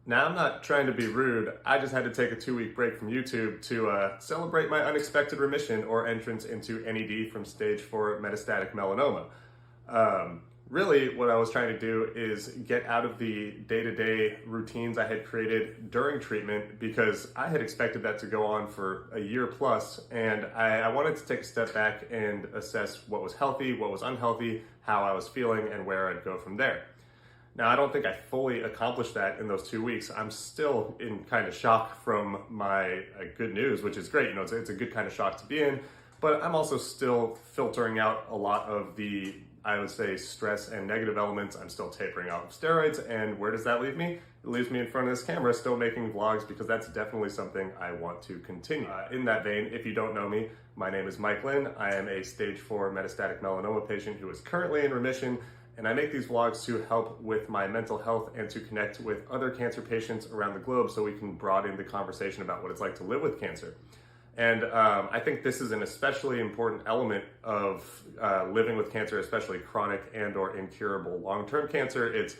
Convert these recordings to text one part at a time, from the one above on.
Now, I'm not trying to be rude. I just had to take a 2-week break from YouTube to celebrate my unexpected remission or entrance into NED from stage 4 metastatic melanoma. Really, what I was trying to do is get out of the day-to-day routines I had created during treatment because I had expected that to go on for a year plus, and I wanted to take a step back and assess what was healthy, what was unhealthy, how I was feeling, and where I'd go from there. Now, I don't think I fully accomplished that in those 2 weeks. I'm still in kind of shock from my good news, which is great. You know, it's a good kind of shock to be in, but I'm also still filtering out a lot of the, I would say, stress and negative elements. I'm still tapering off of steroids, and where does that leave me? It leaves me in front of this camera still making vlogs because that's definitely something I want to continue. In that vein, if you don't know me, my name is Mike Lynn. I am a stage 4 metastatic melanoma patient who is currently in remission, and I make these vlogs to help with my mental health and to connect with other cancer patients around the globe so we can broaden the conversation about what it's like to live with cancer. And I think this is an especially important element of living with cancer, especially chronic and or incurable long-term cancer. It's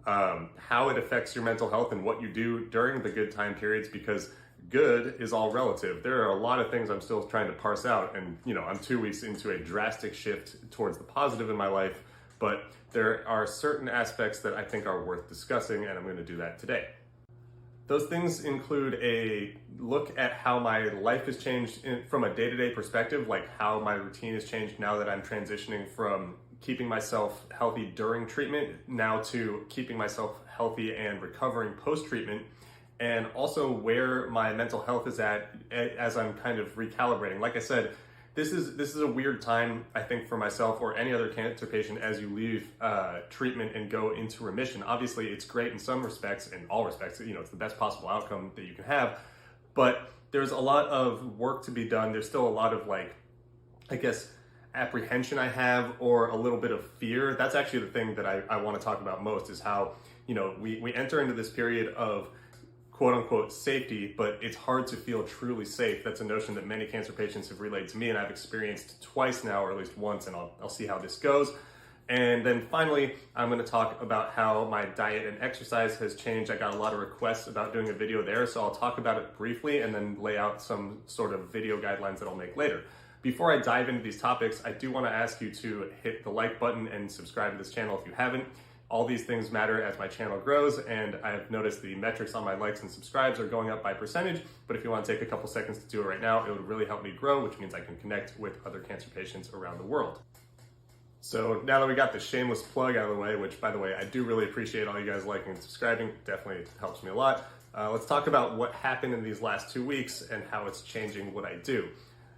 how it affects your mental health and what you do during the good time periods, because good is all relative. There are a lot of things I'm still trying to parse out, and you know, I'm 2 weeks into a drastic shift towards the positive in my life, but there are certain aspects that I think are worth discussing, and I'm going to do that today. Those things include a look at how my life has changed from a day-to-day perspective, like how my routine has changed now that I'm transitioning from keeping myself healthy during treatment now to keeping myself healthy and recovering post-treatment, and also where my mental health is at as I'm kind of recalibrating. Like I said, this is a weird time, I think, for myself or any other cancer patient as you leave treatment and go into remission. Obviously, it's great in some respects, in all respects, you know, it's the best possible outcome that you can have, but there's a lot of work to be done. There's still a lot of, like, I guess, apprehension I have, or a little bit of fear. That's actually the thing that I want to talk about most, is how, you know, we enter into this period of quote unquote safety, but it's hard to feel truly safe. That's a notion that many cancer patients have relayed to me, and I've experienced twice now, or at least once, and I'll see how this goes. And then finally, I'm going to talk about how my diet and exercise has changed. I got a lot of requests about doing a video there, so I'll talk about it briefly and then lay out some sort of video guidelines that I'll make later. Before I dive into these topics, I do want to ask you to hit the like button and subscribe to this channel if you haven't. All these things matter as my channel grows, and I've noticed the metrics on my likes and subscribes are going up by percentage, but if you want to take a couple seconds to do it right now, it would really help me grow, which means I can connect with other cancer patients around the world. So now that we got the shameless plug out of the way, which, by the way, I do really appreciate all you guys liking and subscribing, definitely helps me a lot. Let's talk about what happened in these last 2 weeks and how it's changing what I do.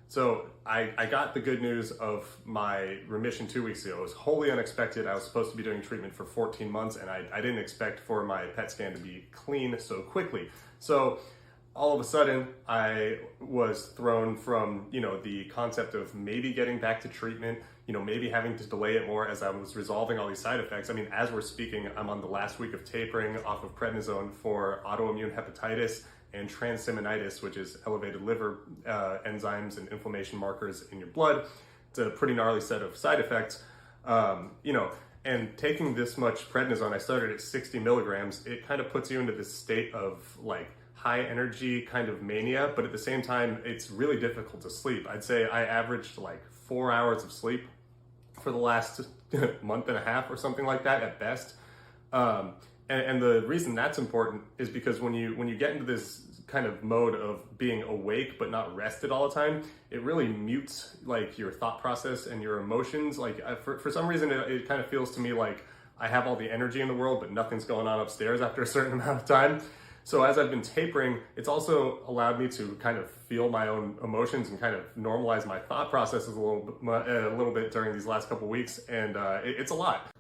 So I got the good news of my remission 2 weeks ago. It was wholly unexpected. I was supposed to be doing treatment for 14 months, and I didn't expect for my PET scan to be clean so quickly. So all of a sudden, I was thrown from, you know, the concept of maybe getting back to treatment, you know, maybe having to delay it more as I was resolving all these side effects. I mean, as we're speaking, I'm on the last week of tapering off of prednisone for autoimmune hepatitis and transaminitis, which is elevated liver enzymes and inflammation markers in your blood. It's a pretty gnarly set of side effects. You know, and taking this much prednisone, I started at 60 milligrams, it kind of puts you into this state of like high energy kind of mania, but at the same time, it's really difficult to sleep. I'd say I averaged like 4 hours of sleep for the last month and a half or something like that at best. And the reason that's important is because when you get into this kind of mode of being awake but not rested all the time, it really mutes like your thought process and your emotions. Like for some reason, it kind of feels to me like I have all the energy in the world, but nothing's going on upstairs after a certain amount of time. So as I've been tapering, it's also allowed me to kind of feel my own emotions and kind of normalize my thought processes a little bit during these last couple weeks, and it's a lot.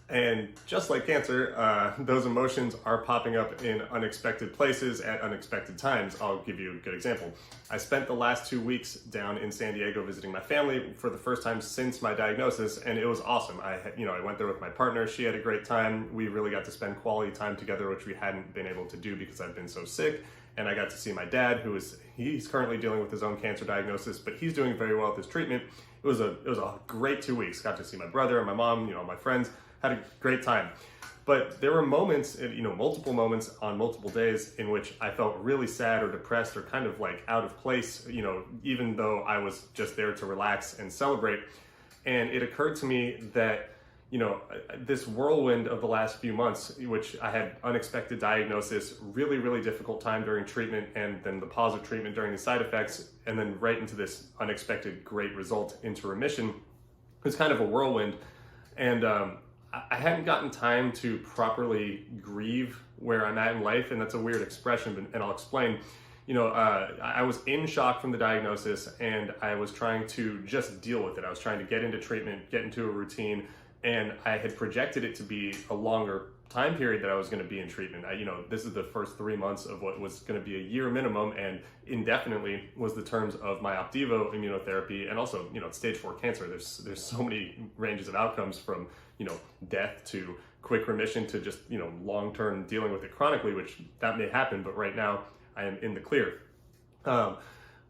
And just like cancer, those emotions are popping up in unexpected places at unexpected times. I'll give you a good example. I spent the last 2 weeks down in San Diego visiting my family for the first time since my diagnosis, and it was awesome. I went there with my partner. She had a great time. We really got to spend quality time together, which we hadn't been able to do because I've been so sick. And I got to see my dad, he's currently dealing with his own cancer diagnosis, but he's doing very well with his treatment. It was a great 2 weeks. Got to see my brother and my mom, my friends. Had a great time. But there were moments, multiple moments on multiple days in which I felt really sad or depressed or kind of like out of place, even though I was just there to relax and celebrate. And it occurred to me that, this whirlwind of the last few months, which I had unexpected diagnosis, really, really difficult time during treatment, and then the pause of treatment during the side effects, and then right into this unexpected great result into remission. It was kind of a whirlwind. And I hadn't gotten time to properly grieve where I'm at in life, and that's a weird expression, and I'll explain. I was in shock from the diagnosis, and I was trying to just deal with it. I was trying to get into treatment, get into a routine, and I had projected it to be a longer time period that I was going to be in treatment. This is the first 3 months of what was going to be a year minimum, and indefinitely was the terms of my Opdivo immunotherapy, and also, it's stage 4 cancer. There's so many ranges of outcomes from, death to quick remission to just, long-term dealing with it chronically, which that may happen, but right now I am in the clear.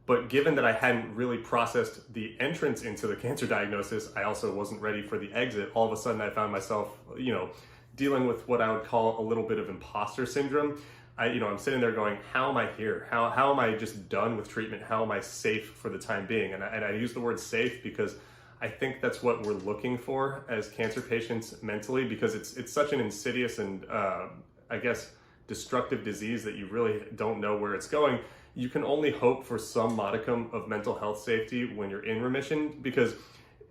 But given that I hadn't really processed the entrance into the cancer diagnosis, I also wasn't ready for the exit. All of a sudden I found myself, dealing with what I would call a little bit of imposter syndrome. I'm sitting there going, how am I here? How am I just done with treatment? How am I safe for the time being? And I use the word safe because I think that's what we're looking for as cancer patients mentally, because it's such an insidious and destructive disease that you really don't know where it's going. You can only hope for some modicum of mental health safety when you're in remission, because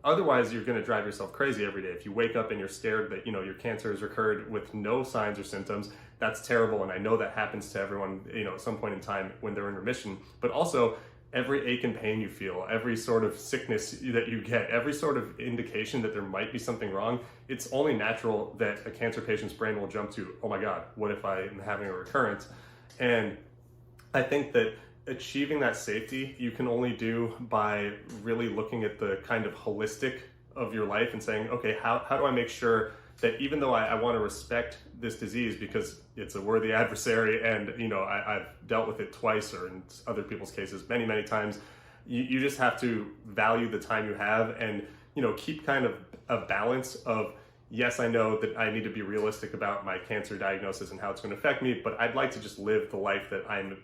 otherwise you're going to drive yourself crazy every day. If you wake up and you're scared that your cancer has recurred with no signs or symptoms, that's terrible, and I know that happens to everyone at some point in time when they're in remission. But also, every ache and pain you feel, every sort of sickness that you get, every sort of indication that there might be something wrong, it's only natural that a cancer patient's brain will jump to, oh my God, what if I am having a recurrence? And I think that achieving that safety you can only do by really looking at the kind of holistic of your life and saying, okay, how do I make sure that even though I want to respect this disease because it's a worthy adversary, and I've dealt with it twice, or in other people's cases many, many times, you just have to value the time you have and keep kind of a balance of, yes, I know that I need to be realistic about my cancer diagnosis and how it's going to affect me, but I'd like to just live the life that I'm,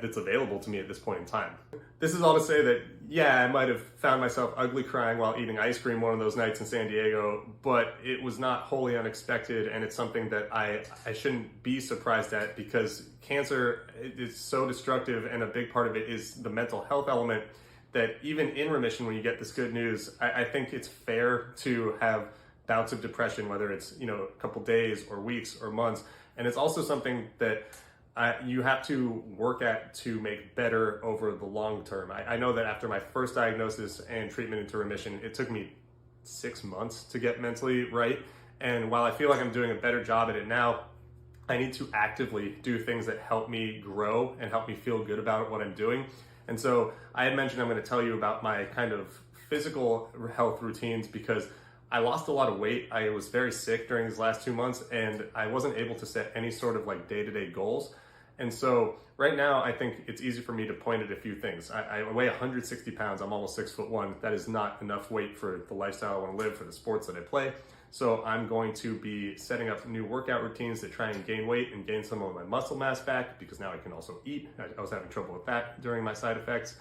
that's available to me at this point in time. This is all to say that, yeah, I might have found myself ugly crying while eating ice cream one of those nights in San Diego, but it was not wholly unexpected, and it's something that I shouldn't be surprised at, because cancer is so destructive, and a big part of it is the mental health element, that even in remission, when you get this good news, I think it's fair to have bouts of depression, whether it's a couple days or weeks or months. And it's also something that you have to work at to make better over the long term. I know that after my first diagnosis and treatment into remission, it took me 6 months to get mentally right. And while I feel like I'm doing a better job at it now, I need to actively do things that help me grow and help me feel good about what I'm doing. And so I had mentioned I'm going to tell you about my kind of physical health routines, because I lost a lot of weight. I was very sick during these last 2 months, and I wasn't able to set any sort of like day-to-day goals. And so right now, I think it's easy for me to point at a few things. I weigh 160 pounds. I'm almost 6'1". That is not enough weight for the lifestyle I want to live, for the sports that I play. So I'm going to be setting up new workout routines to try and gain weight and gain some of my muscle mass back, because now I can also eat. I was having trouble with that during my side effects.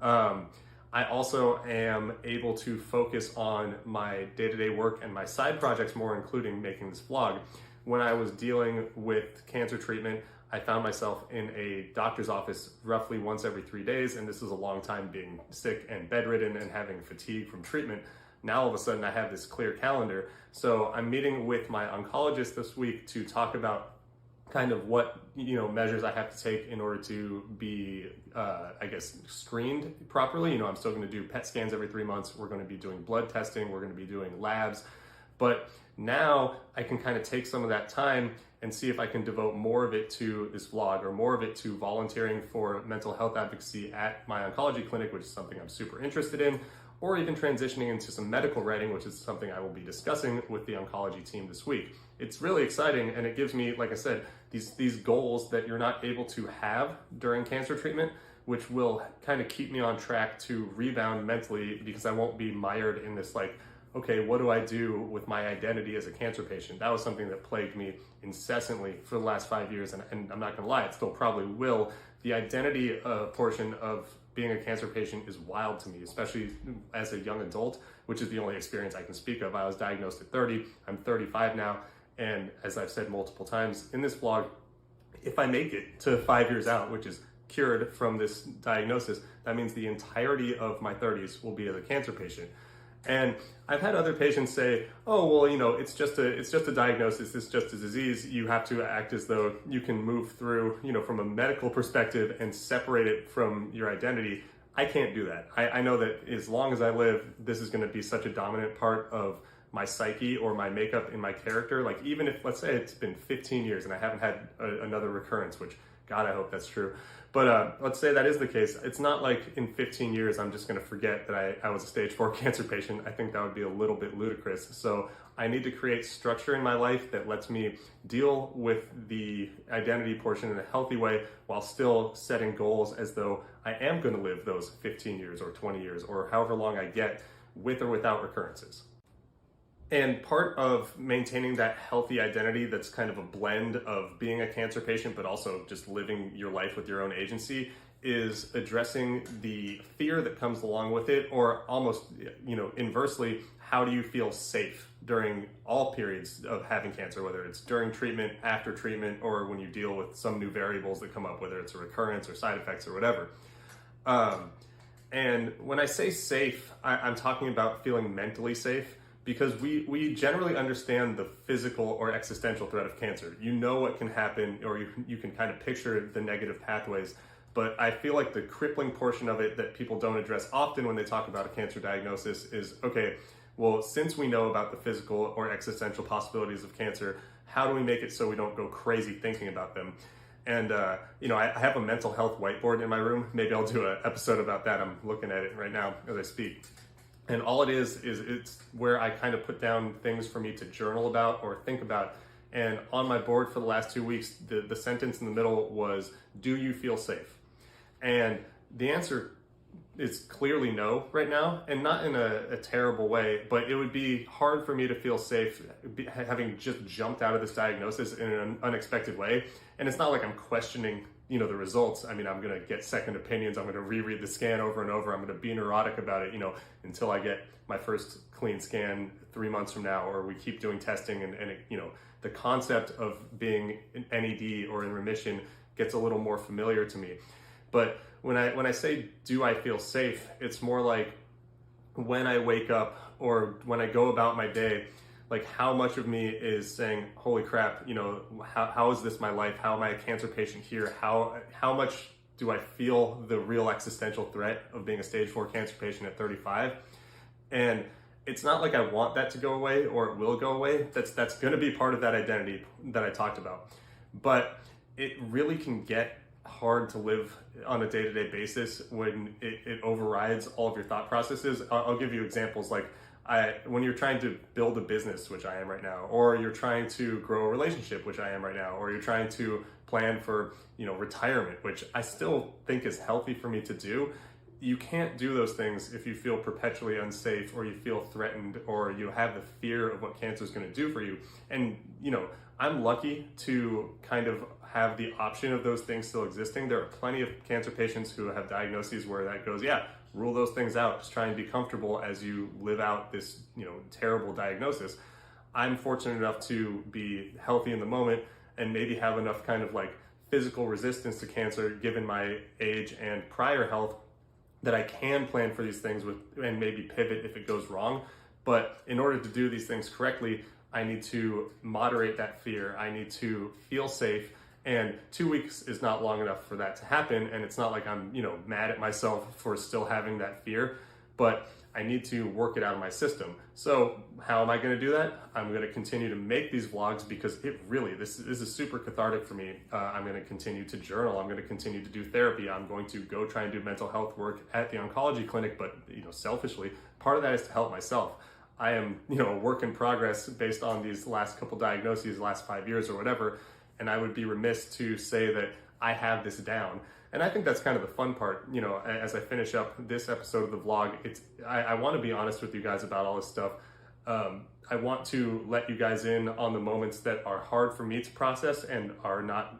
I also am able to focus on my day-to-day work and my side projects more, including making this vlog. When I was dealing with cancer treatment, I found myself in a doctor's office roughly once every 3 days, and this was a long time being sick and bedridden and having fatigue from treatment. Now all of a sudden I have this clear calendar. So I'm meeting with my oncologist this week to talk about kind of what measures I have to take in order to be, screened properly. I'm still going to do PET scans every 3 months. We're going to be doing blood testing. We're going to be doing labs. But now I can kind of take some of that time and see if I can devote more of it to this vlog, or more of it to volunteering for mental health advocacy at my oncology clinic, which is something I'm super interested in, or even transitioning into some medical writing, which is something I will be discussing with the oncology team this week. It's really exciting, and it gives me, like I said, these goals that you're not able to have during cancer treatment, which will kind of keep me on track to rebound mentally, because I won't be mired in this like okay, what do I do with my identity as a cancer patient? That was something that plagued me incessantly for the last 5 years, and I'm not gonna lie, it still probably will. The identity portion of being a cancer patient is wild to me, especially as a young adult, which is the only experience I can speak of. I was diagnosed at 30, I'm 35 now, and as I've said multiple times in this vlog, if I make it to 5 years out, which is cured from this diagnosis, that means the entirety of my 30s will be as a cancer patient. And I've had other patients say, oh, well, you know, it's just a diagnosis, it's just a disease. You have to act as though you can move through, you know, from a medical perspective and separate it from your identity. I can't do that. I know that as long as I live, this is going to be such a dominant part of my psyche or my makeup in my character. Like, even if, let's say it's been 15 years and I haven't had another recurrence, which, God, I hope that's true. But let's say that is the case. It's not like in 15 years I'm just going to forget that I was a stage 4 cancer patient. I think that would be a little bit ludicrous. So I need to create structure in my life that lets me deal with the identity portion in a healthy way while still setting goals as though I am going to live those 15 years or 20 years or however long I get with or without recurrences. And part of maintaining that healthy identity that's kind of a blend of being a cancer patient but also just living your life with your own agency is addressing the fear that comes along with it, or almost, you know, inversely, how do you feel safe during all periods of having cancer, whether it's during treatment, after treatment, or when you deal with some new variables that come up, whether it's a recurrence or side effects or whatever. And when I say safe, I'm talking about feeling mentally safe, because we generally understand the physical or existential threat of cancer. You know what can happen, or you can kind of picture the negative pathways, but I feel like the crippling portion of it that people don't address often when they talk about a cancer diagnosis is, okay, well, since we know about the physical or existential possibilities of cancer, how do we make it so we don't go crazy thinking about them? And, you know, I have a mental health whiteboard in my room. Maybe I'll do an episode about that. I'm looking at it right now as I speak. And all it is it's where I kind of put down things for me to journal about or think about. And on my board for the last 2 weeks, the sentence in the middle was, do you feel safe? And the answer is clearly no right now, and not in a terrible way, but it would be hard for me to feel safe having just jumped out of this diagnosis in an unexpected way. And it's not like I'm questioning, you know, the results. I mean, I'm going to get second opinions. I'm going to reread the scan over and over. I'm going to be neurotic about it, you know, until I get my first clean scan 3 months from now, or we keep doing testing and it, you know, the concept of being in NED or in remission gets a little more familiar to me. But when I say, do I feel safe? It's more like when I wake up or when I go about my day, like how much of me is saying, holy crap, you know, how is this my life? How am I a cancer patient here? How much do I feel the real existential threat of being a stage 4 cancer patient at 35? And it's not like I want that to go away or it will go away. That's going to be part of that identity that I talked about. But it really can get hard to live on a day-to-day basis when it overrides all of your thought processes. I'll give you examples. Like when you're trying to build a business, which I am right now, or you're trying to grow a relationship, which I am right now, or you're trying to plan for, you know, retirement, which I still think is healthy for me to do. You can't do those things if you feel perpetually unsafe, or you feel threatened, or you have the fear of what cancer is going to do for you. And, you know, I'm lucky to kind of have the option of those things still existing. There are plenty of cancer patients who have diagnoses where that goes, yeah, rule those things out. Just try and be comfortable as you live out this, you know, terrible diagnosis. I'm fortunate enough to be healthy in the moment and maybe have enough kind of like physical resistance to cancer given my age and prior health that I can plan for these things with and maybe pivot if it goes wrong. But in order to do these things correctly, I need to moderate that fear. I need to feel safe. And 2 weeks is not long enough for that to happen. And it's not like I'm, you know, mad at myself for still having that fear, but I need to work it out of my system. So how am I going to do that? I'm going to continue to make these vlogs because it really, this is super cathartic for me. I'm going to continue to journal. I'm going to continue to do therapy. I'm going to go try and do mental health work at the oncology clinic. But, you know, selfishly, part of that is to help myself. I am, you know, a work in progress based on these last couple diagnoses, last 5 years or whatever. And I would be remiss to say that I have this down. And I think that's kind of the fun part, you know, as I finish up this episode of the vlog. I want to be honest with you guys about all this stuff. I want to let you guys in on the moments that are hard for me to process and are not,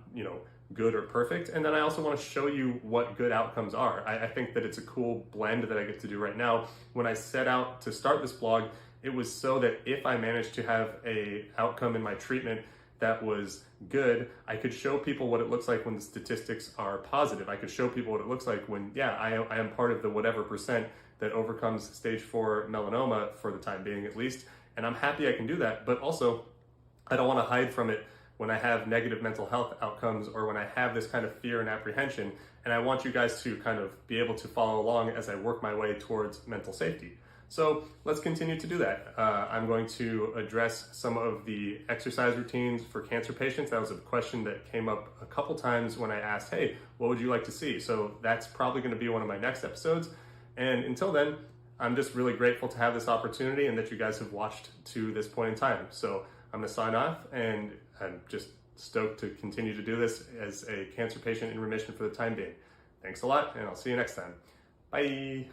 good or perfect. And then I also want to show you what good outcomes are. I think that it's a cool blend that I get to do right now. When I set out to start this blog, it was so that if I managed to have a outcome in my treatment that was good, I could show people what it looks like when the statistics are positive. I could show people what it looks like when, I am part of the whatever percent that overcomes stage 4 melanoma for the time being at least. And I'm happy I can do that, but also I don't want to hide from it when I have negative mental health outcomes or when I have this kind of fear and apprehension. And I want you guys to kind of be able to follow along as I work my way towards mental safety. So let's continue to do that. I'm going to address some of the exercise routines for cancer patients. That was a question that came up a couple times when I asked, hey, what would you like to see? So that's probably going to be one of my next episodes. And until then, I'm just really grateful to have this opportunity and that you guys have watched to this point in time. So I'm going to sign off, and I'm just stoked to continue to do this as a cancer patient in remission for the time being. Thanks a lot, and I'll see you next time. Bye.